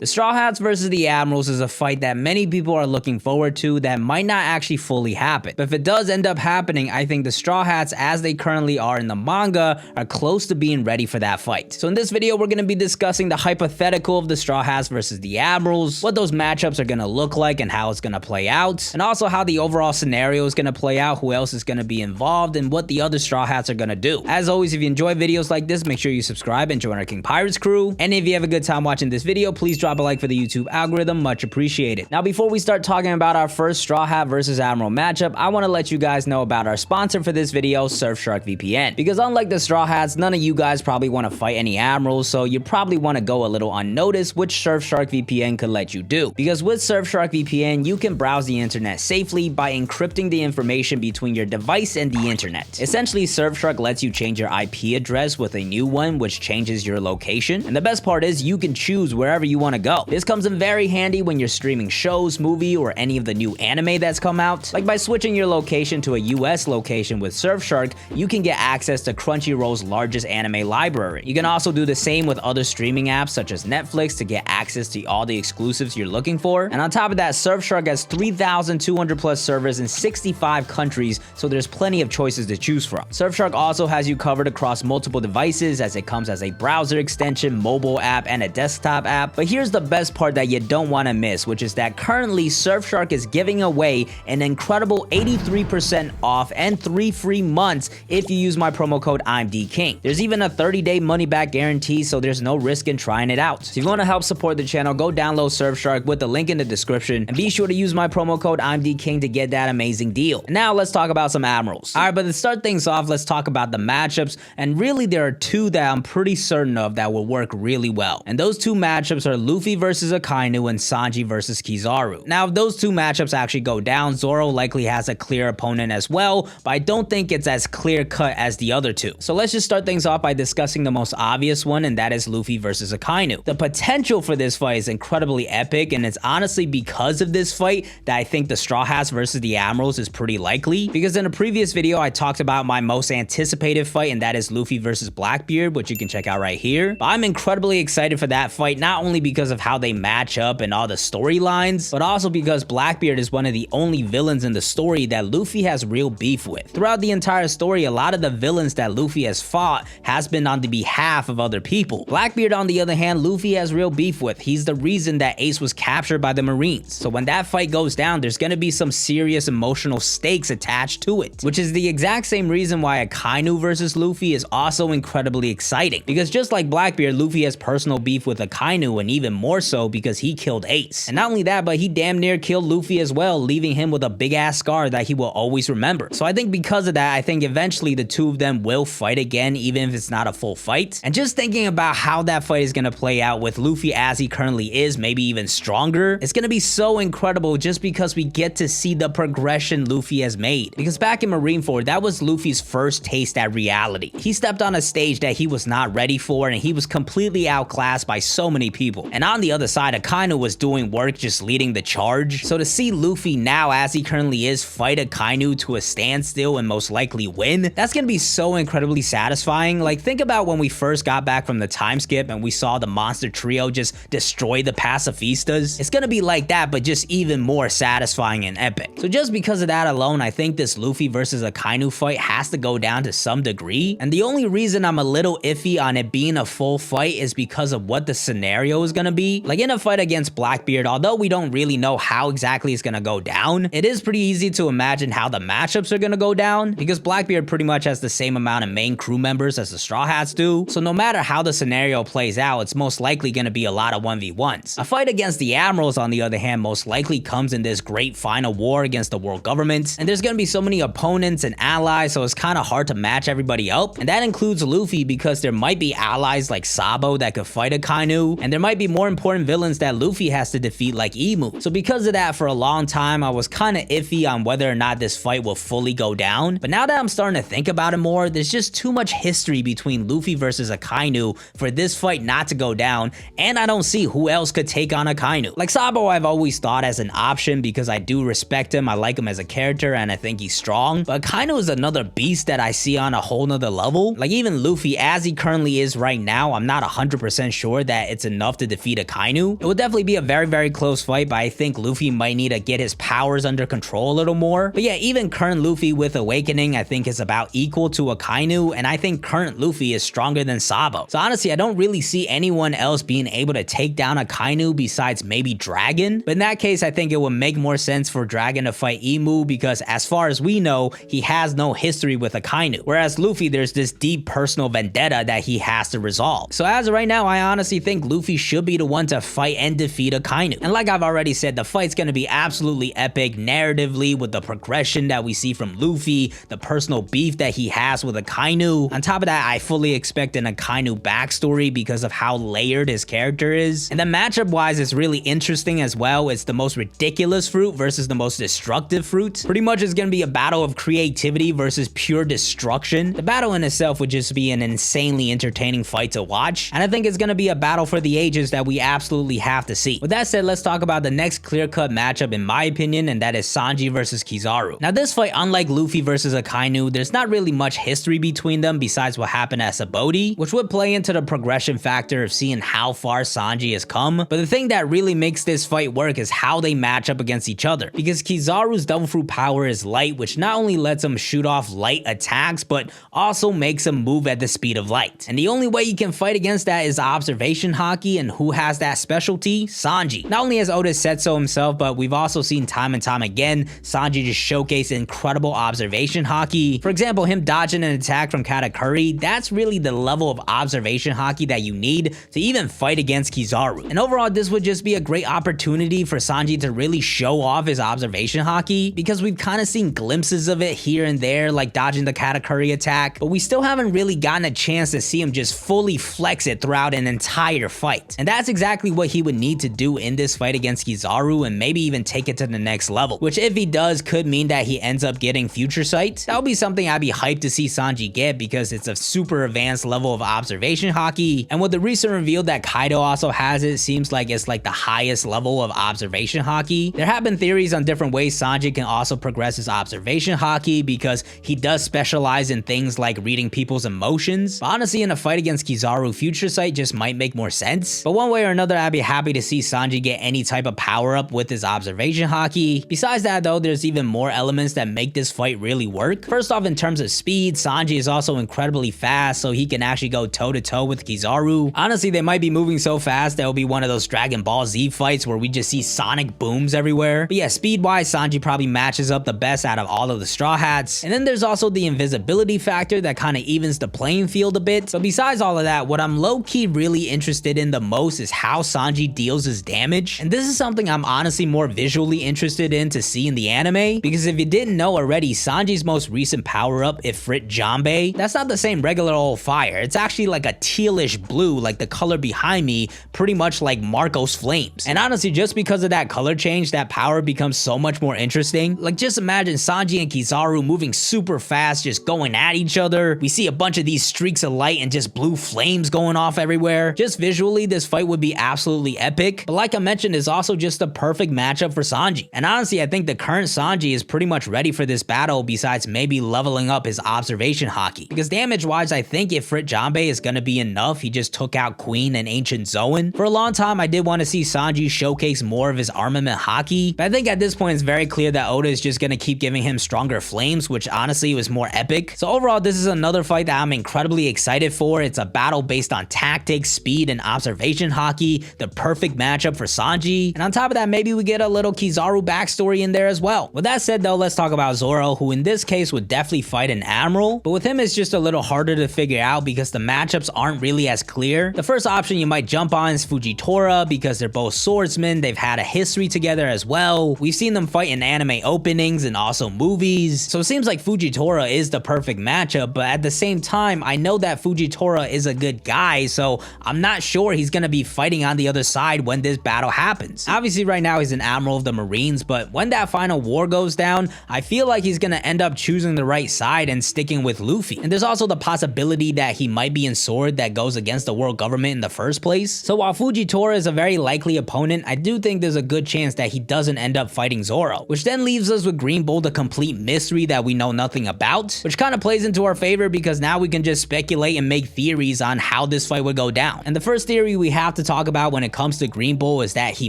The Straw Hats versus the Admirals is a fight that many people are looking forward to that might not actually fully happen. But if it does end up happening, I think the Straw Hats, as they currently are in the manga, are close to being ready for that fight. So in this video, we're going to be discussing the hypothetical of the Straw Hats versus the Admirals, what those matchups are going to look like and how it's going to play out, and also how the overall scenario is going to play out, who else is going to be involved, and what the other Straw Hats are going to do. As always, if you enjoy videos like this, make sure you subscribe and join our King Pirates crew. And if you have a good time watching this video, please drop a like for the YouTube algorithm, much appreciated. Now, before we start talking about our first Straw Hat versus Admiral matchup, I want to let you guys know about our sponsor for this video, Surfshark VPN. Because unlike the Straw Hats, none of you guys probably want to fight any Admirals, so you probably want to go a little unnoticed, which Surfshark VPN could let you do. Because with Surfshark VPN, you can browse the internet safely by encrypting the information between your device and the internet. Essentially, Surfshark lets you change your IP address with a new one, which changes your location. And the best part is you can choose wherever you want to go. This comes in very handy when you're streaming shows, movie, or any of the new anime that's come out. Like by switching your location to a US location with Surfshark, you can get access to Crunchyroll's largest anime library. You can also do the same with other streaming apps such as Netflix to get access to all the exclusives you're looking for. And on top of that, Surfshark has 3,200 plus servers in 65 countries, so there's plenty of choices to choose from. Surfshark also has you covered across multiple devices, as it comes as a browser extension, mobile app, and a desktop app. But here's the best part that you don't want to miss, which is that currently Surfshark is giving away an incredible 83% off and 3 free months if you use my promo code I'mDKing. There's even a 30-day money-back guarantee, so there's no risk in trying it out. So if you want to help support the channel, go download Surfshark with the link in the description, and be sure to use my promo code I'mDKing to get that amazing deal. And now let's talk about some Admirals. Alright, but to start things off, let's talk about the matchups, and really there are two that I'm pretty certain of that will work really well. And those two matchups are Luffy versus Akainu and Sanji versus Kizaru. Now, if those two matchups actually go down, Zoro likely has a clear opponent as well, but I don't think it's as clear-cut as the other two. So let's just start things off by discussing the most obvious one, and that is Luffy versus Akainu. The potential for this fight is incredibly epic, and it's honestly because of this fight that I think the Straw Hats versus the Admirals is pretty likely, because in a previous video I talked about my most anticipated fight, and that is Luffy versus Blackbeard, which you can check out right here. But I'm incredibly excited for that fight, not only because of how they match up and all the storylines, but also because Blackbeard is one of the only villains in the story that Luffy has real beef with. Throughout the entire story, a lot of the villains that Luffy has fought has been on the behalf of other people. Blackbeard, on the other hand, Luffy has real beef with. He's the reason that Ace was captured by the Marines. So when that fight goes down, there's gonna be some serious emotional stakes attached to it, which is the exact same reason why Akainu versus Luffy is also incredibly exciting. Because just like Blackbeard, Luffy has personal beef with Akainu, and even more so because he killed Ace. And not only that, but he damn near killed Luffy as well, leaving him with a big ass scar that he will always remember. So I think because of that, I think eventually the two of them will fight again, even if it's not a full fight. And just thinking about how that fight is gonna play out with Luffy as he currently is, maybe even stronger, it's gonna be so incredible just because we get to see the progression Luffy has made. Because back in Marineford, that was Luffy's first taste at reality. He stepped on a stage that he was not ready for, and he was completely outclassed by so many people. And on the other side, Akainu was doing work, just leading the charge. So to see Luffy now, as he currently is, fight Akainu to a standstill and most likely win, that's gonna be so incredibly satisfying. Like, think about when we first got back from the time skip and we saw the monster trio just destroy the pacifistas. It's gonna be like that, but just even more satisfying and epic. So just because of that alone, I think this Luffy versus Akainu fight has to go down to some degree. And the only reason I'm a little iffy on it being a full fight is because of what the scenario is gonna be. Like in a fight against Blackbeard, although we don't really know how exactly it's gonna go down, it is pretty easy to imagine how the matchups are gonna go down, because Blackbeard pretty much has the same amount of main crew members as the Straw Hats do. So no matter how the scenario plays out, it's most likely gonna be a lot of 1v1s. A fight against the Admirals, on the other hand, most likely comes in this great final war against the world government, and there's gonna be so many opponents and allies, so it's kind of hard to match everybody up. And that includes Luffy, because there might be allies like Sabo that could fight Akainu, and there might be more important villains that Luffy has to defeat like Imu. So because of that, for a long time I was kind of iffy on whether or not this fight will fully go down. But now that I'm starting to think about it more, there's just too much history between Luffy versus Akainu for this fight not to go down, and I don't see who else could take on Akainu. Like Sabo, I've always thought as an option because I do respect him, I like him as a character, and I think he's strong. But Akainu is another beast that I see on a whole nother level. Like even Luffy, as he currently is right now, I'm not 100% sure that it's enough to defeat defeat Akainu. It would definitely be a very close fight, but I think Luffy might need to get his powers under control a little more. But yeah, even current Luffy with Awakening, I think is about equal to Akainu, and I think current Luffy is stronger than Sabo. So honestly, I don't really see anyone else being able to take down Akainu besides maybe Dragon. But in that case, I think it would make more sense for Dragon to fight Imu, because as far as we know, he has no history with Akainu. Whereas Luffy, there's this deep personal vendetta that he has to resolve. So as of right now, I honestly think Luffy should be the one to fight and defeat Akainu. And like I've already said, the fight's gonna be absolutely epic narratively with the progression that we see from Luffy, the personal beef that he has with Akainu. On top of that, I fully expect an Akainu backstory because of how layered his character is. And then matchup wise, it's really interesting as well. It's the most ridiculous fruit versus the most destructive fruit. Pretty much it's gonna be a battle of creativity versus pure destruction. The battle in itself would just be an insanely entertaining fight to watch, and I think it's gonna be a battle for the ages that we absolutely have to see. With that said, let's talk about the next clear-cut matchup in my opinion, and that is Sanji versus Kizaru. Now this fight, unlike Luffy versus Akainu, there's not really much history between them besides what happened at Sabaody, which would play into the progression factor of seeing how far Sanji has come. But the thing that really makes this fight work is how they match up against each other, because Kizaru's double fruit power is light, which not only lets him shoot off light attacks, but also makes him move at the speed of light. And the only way you can fight against that is observation haki, and who has that specialty? Sanji. Not only has Oda said so himself, but we've also seen time and time again Sanji just showcase incredible observation haki. For example, him dodging an attack from Katakuri, that's really the level of observation haki that you need to even fight against Kizaru. And overall, this would just be a great opportunity for Sanji to really show off his observation haki, because we've kind of seen glimpses of it here and there, like dodging the Katakuri attack, but we still haven't really gotten a chance to see him just fully flex it throughout an entire fight. And that's exactly what he would need to do in this fight against Kizaru, and maybe even take it to the next level, which if he does could mean that he ends up getting future sight. That would be something I'd be hyped to see Sanji get, because it's a super advanced level of observation haki, and with the recent reveal that Kaido also has it, seems like it's like the highest level of observation haki. There have been theories on different ways Sanji can also progress his observation haki, because he does specialize in things like reading people's emotions. But honestly, in a fight against Kizaru, future sight just might make more sense. But one way or another, I'd be happy to see Sanji get any type of power up with his observation haki. Besides that though, there's even more elements that make this fight really work. First off, in terms of speed, Sanji is also incredibly fast, so he can actually go toe to toe with Kizaru. Honestly, they might be moving so fast that it'll be one of those Dragon Ball Z fights where we just see sonic booms everywhere. But yeah, speed wise, Sanji probably matches up the best out of all of the Straw Hats. And then there's also the invisibility factor that kind of evens the playing field a bit. So besides all of that, what I'm low-key really interested in the most is how Sanji deals his damage. And this is something I'm honestly more visually interested in to see in the anime, because if you didn't know already, Sanji's most recent power-up, Ifrit Jambe, that's not the same regular old fire. It's actually like a tealish blue, like the color behind me, pretty much like Marco's flames. And honestly, just because of that color change, that power becomes so much more interesting. Like just imagine Sanji and Kizaru moving super fast, just going at each other. We see a bunch of these streaks of light and just blue flames going off everywhere. Just visually, this fight would be absolutely epic. But like I mentioned, it's also just the perfect matchup for Sanji. And honestly, I think the current Sanji is pretty much ready for this battle, besides maybe leveling up his observation haki. Because damage wise, I think Ifrit Jambe is gonna be enough. He just took out Queen and Ancient Zoan. For a long time, I did want to see Sanji showcase more of his armament haki, but I think at this point it's very clear that Oda is just gonna keep giving him stronger flames, which honestly was more epic. So overall, this is another fight that I'm incredibly excited for. It's a battle based on tactics, speed, and observation haki, the perfect matchup for Sanji. And on top of that, maybe we get a little Kizaru backstory in there as well. With that said though, let's talk about Zoro, who in this case would definitely fight an Admiral, but with him it's just a little harder to figure out because the matchups aren't really as clear. The first option you might jump on is Fujitora, because they're both swordsmen, they've had a history together as well. We've seen them fight in anime openings and also movies, so it seems like Fujitora is the perfect matchup, but at the same time, I know that Fujitora is a good guy, so I'm not sure he's gonna be fighting on the other side when this battle happens. Obviously right now he's an Admiral of the Marines, but when that final war goes down, I feel like he's gonna end up choosing the right side and sticking with Luffy. And there's also the possibility that he might be in sword that goes against the world government in the first place. So while Fujitora is a very likely opponent, I do think there's a good chance that he doesn't end up fighting Zoro, which then leaves us with Green Bull, the complete mystery that we know nothing about, which kind of plays into our favor because now we can just speculate and make theories on how this fight would go down. And the first theory we have to talk about when it comes to Green Bull is that he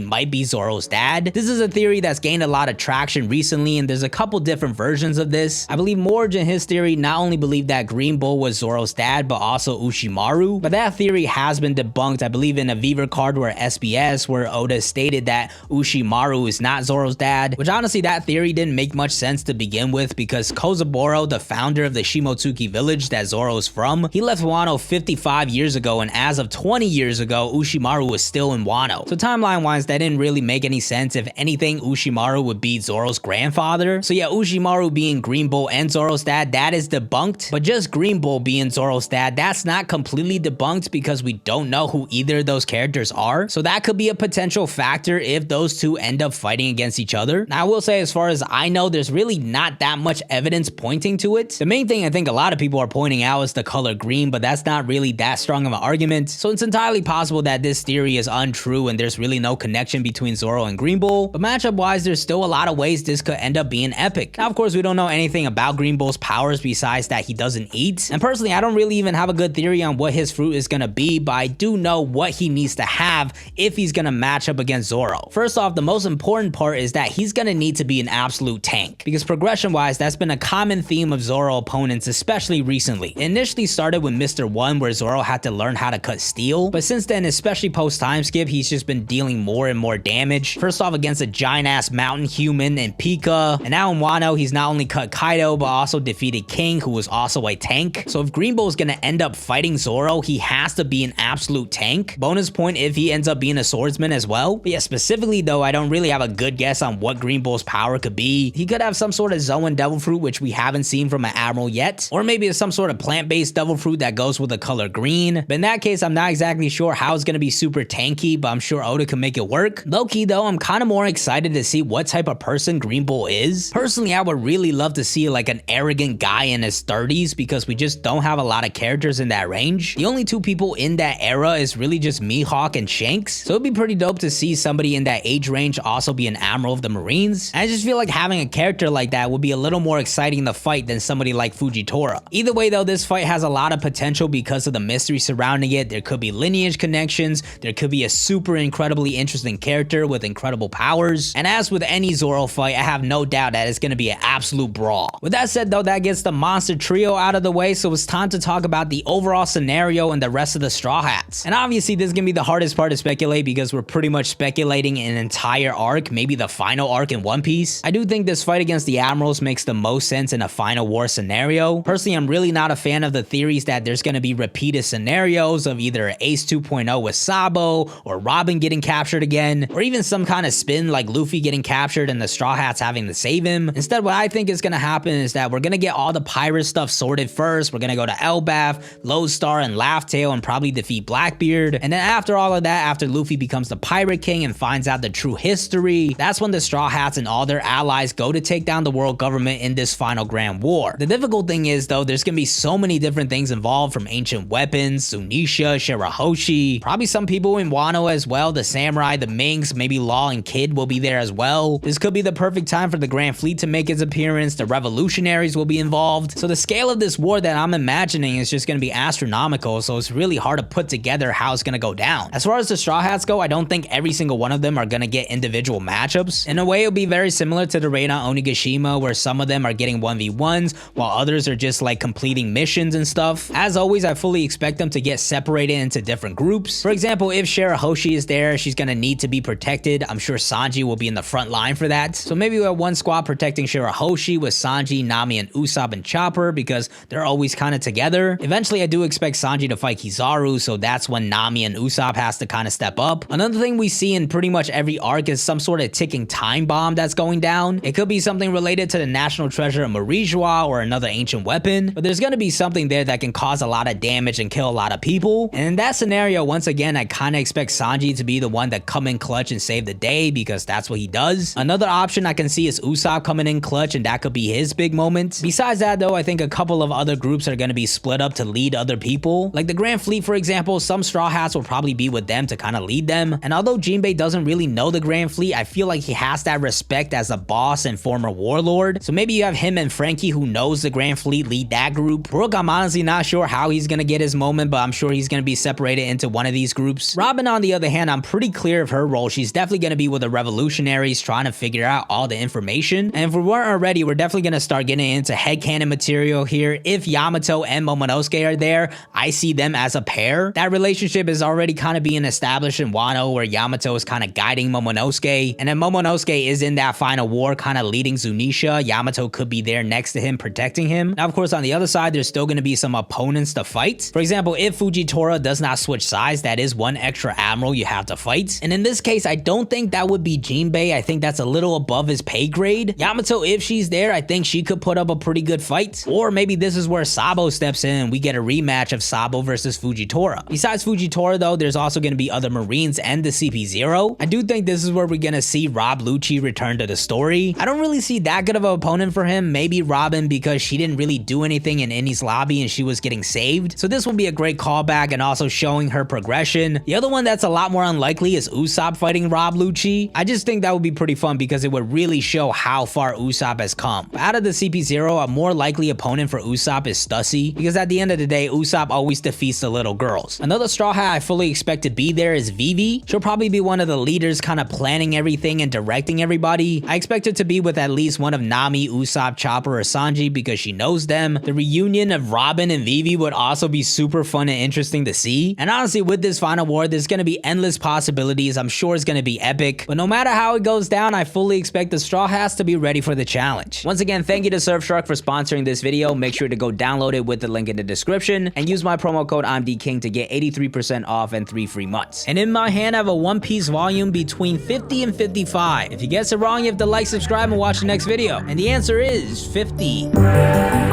might be Zoro's dad. This is a theory that's gained a lot of traction recently, and there's a couple different versions of this. I believe Morge in his theory not only believed that Green Bull was Zoro's dad, but also Ushimaru. But that theory has been debunked, I believe, in a Viver card or SBS, where Oda stated that Ushimaru is not Zoro's dad, which honestly, that theory didn't make much sense to begin with, because Kozaburo, the founder of the Shimotsuki village that Zoro is from, he left Wano 55 years ago, and as of 20 years ago, Ushimaru was still in Wano. So timeline-wise, that didn't really make any sense. If anything, Ushimaru would be Zoro's grandfather. So yeah, Ushimaru being Green Bull and Zoro's dad, that is debunked. But just Green Bull being Zoro's dad, that's not completely debunked, because we don't know who either of those characters are. So that could be a potential factor if those two end up fighting against each other. Now, I will say, as far as I know, there's really not that much evidence pointing to it. The main thing I think a lot of people are pointing out is the color green, but that's not really that strong of an argument. So it's entirely possible that this theory is untrue and there's really no connection between Zoro and Green Bull. But matchup wise, there's still a lot of ways this could end up being epic. Now, of course, we don't know anything about Green Bull's powers besides that he doesn't eat. And personally, I don't really even have a good theory on what his fruit is gonna be, but I do know what he needs to have if he's gonna match up against Zoro. First off, the most important part is that he's gonna need to be an absolute tank, because progression wise, that's been a common theme of Zoro opponents, especially recently. It initially started with Mr. 1, where Zoro had to learn how to cut steel, but since then, especially post time skip, he's just been dealing more and more damage. First off, against a giant ass mountain human and Pika, and now in Wano, he's not only cut Kaido, but also defeated King, who was also a tank. So if Green Bull is gonna end up fighting Zoro, he has to be an absolute tank. Bonus point if he ends up being a swordsman as well. But yeah, specifically though, I don't really have a good guess on what Green Bull's power could be. He could have some sort of Zoan devil fruit, which we haven't seen from an Admiral yet, or maybe it's some sort of plant-based devil fruit that goes with the color green. But in that case, I'm not exactly sure how it's gonna be super tanky, but I'm sure Oda can make it work. Low-key though, I'm kind of more excited to see what type of person Green Bull is. Personally, I would really love to see like an arrogant guy in his 30s, because we just don't have a lot of characters in that range. The only two people in that era is really just Mihawk and Shanks, so it'd be pretty dope to see somebody in that age range also be an Admiral of the Marines. And I just feel like having a character like that would be a little more exciting to fight than somebody like Fujitora. Either way though, this fight has a lot of potential because of the mystery surrounding it. There could be lineage connections, there could be a super incredibly interesting character with incredible powers, and as with any Zoro fight, I have no doubt that it's gonna be an absolute brawl. With that said though, that gets the monster trio out of the way, so it's time to talk about the overall scenario and the rest of the Straw Hats. And obviously this is gonna be the hardest part to speculate, because we're pretty much speculating an entire arc, maybe the final arc in One Piece. I do think this fight against the Admirals makes the most sense in a final war scenario. Personally, I'm really not a fan of the theories that there's gonna be repeated scenarios of either Ace 2.0 with Sabo, or Robin getting captured again, or even some kind of spin like Luffy getting captured and the Straw Hats having to save him. Instead, what I think is gonna happen is that we're gonna get all the pirate stuff sorted first. We're gonna go to Elbaf, Lodestar, and Laugh-Tale and probably defeat Blackbeard. And then after all of that, after Luffy becomes the Pirate King and finds out the true history, that's when the Straw Hats and all their allies go to take down the world government in this final grand war. The difficult thing is though, there's gonna be so many different things involved, from ancient weapons, Zunisha, Shirahoshi, probably some people in Wano as well, the samurai, the Minks, maybe Law and Kid will be there as well. This could be the perfect time for the Grand Fleet to make its appearance, the revolutionaries will be involved. So the scale of this war that I'm imagining is just gonna be astronomical, so it's really hard to put together how it's gonna go down. As far as the Straw Hats go, I don't think every single one of them are gonna get individual matchups. In a way, it'll be very similar to the raid on Onigashima, where some of them are getting 1v1s, while others are just like completing missions and stuff. As always, I fully expect them to get separated into different groups. For example, if Shirahoshi is there, she's gonna need to be protected. I'm sure Sanji will be in the front line for that. So maybe we have one squad protecting Shirahoshi with Sanji, Nami, and Usopp and Chopper, because they're always kind of together. Eventually, I do expect Sanji to fight Kizaru, so that's when Nami and Usopp has to kind of step up. Another thing we see in pretty much every arc is some sort of ticking time bomb that's going down. It could be something related to the national treasure of Marijois or another ancient weapon, but there's gonna be something there that can cause a lot of damage and kill a lot of people. And in that scenario, once again, I kind of expect Sanji to be the one that come in clutch and save the day, because that's what he does. Another option I can see is Usopp coming in clutch, and that could be his big moment. Besides that though, I think a couple of other groups are gonna be split up to lead other people. Like the Grand Fleet, for example, some Straw Hats will probably be with them to kind of lead them. And although Jinbei doesn't really know the Grand Fleet, I feel like he has that respect as a boss and former warlord. So maybe you have him and Frankie, who knows the Grand Fleet, lead that group. Brook, I'm honestly not sure how he's gonna get his moment, but I'm sure he's gonna be separated into one of these groups. Robin, on the other hand, I'm pretty clear of her role. She's definitely going to be with the revolutionaries trying to figure out all the information. And if we weren't already, we're definitely going to start getting into headcanon material here. If Yamato and Momonosuke are there, I see them as a pair. That relationship is already kind of being established in Wano, where Yamato is kind of guiding Momonosuke, and then Momonosuke is in that final war kind of leading Zunisha. Yamato could be there next to him protecting him. Now, of course, on the other side, there's still going to be some opponents to fight. For example, if Fujitora does not switch sides, that is one extra admiral you have to fight. And in this case, I don't think that would be Jinbei. I think that's a little above his pay grade. Yamato, if she's there, I think she could put up a pretty good fight. Or maybe this is where Sabo steps in and we get a rematch of Sabo versus Fujitora. Besides Fujitora, though, there's also going to be other Marines and the CP0. I do think this is where we're going to see Rob Lucci return to the story. I don't really see that good of an opponent for him. Maybe Robin, because she didn't really do anything in Eni's lobby and she was getting saved. So this will be a great callback and also showing her progression. The other one that's a lot more unlikely is Usopp fighting Rob Lucci. I just think that would be pretty fun because it would really show how far Usopp has come. But out of the CP0, a more likely opponent for Usopp is Stussy, because at the end of the day, Usopp always defeats the little girls. Another Straw Hat I fully expect to be there is Vivi. She'll probably be one of the leaders kind of planning everything and directing everybody. I expect her to be with at least one of Nami, Usopp, Chopper, or Sanji because she knows them. The reunion of Robin and Vivi would also be super fun and interesting to see. And honestly, with this final war, there's going to be endless possibilities. I'm sure it's going to be epic. But no matter how it goes down, I fully expect the Straw Hats to be ready for the challenge. Once again, thank you to Surfshark for sponsoring this video. Make sure to go download it with the link in the description and use my promo code I'mDKing to get 83% off and 3 free months. And in my hand, I have a One Piece volume between 50 and 55. If you guess it wrong, you have to like, subscribe, and watch the next video. And the answer is 50.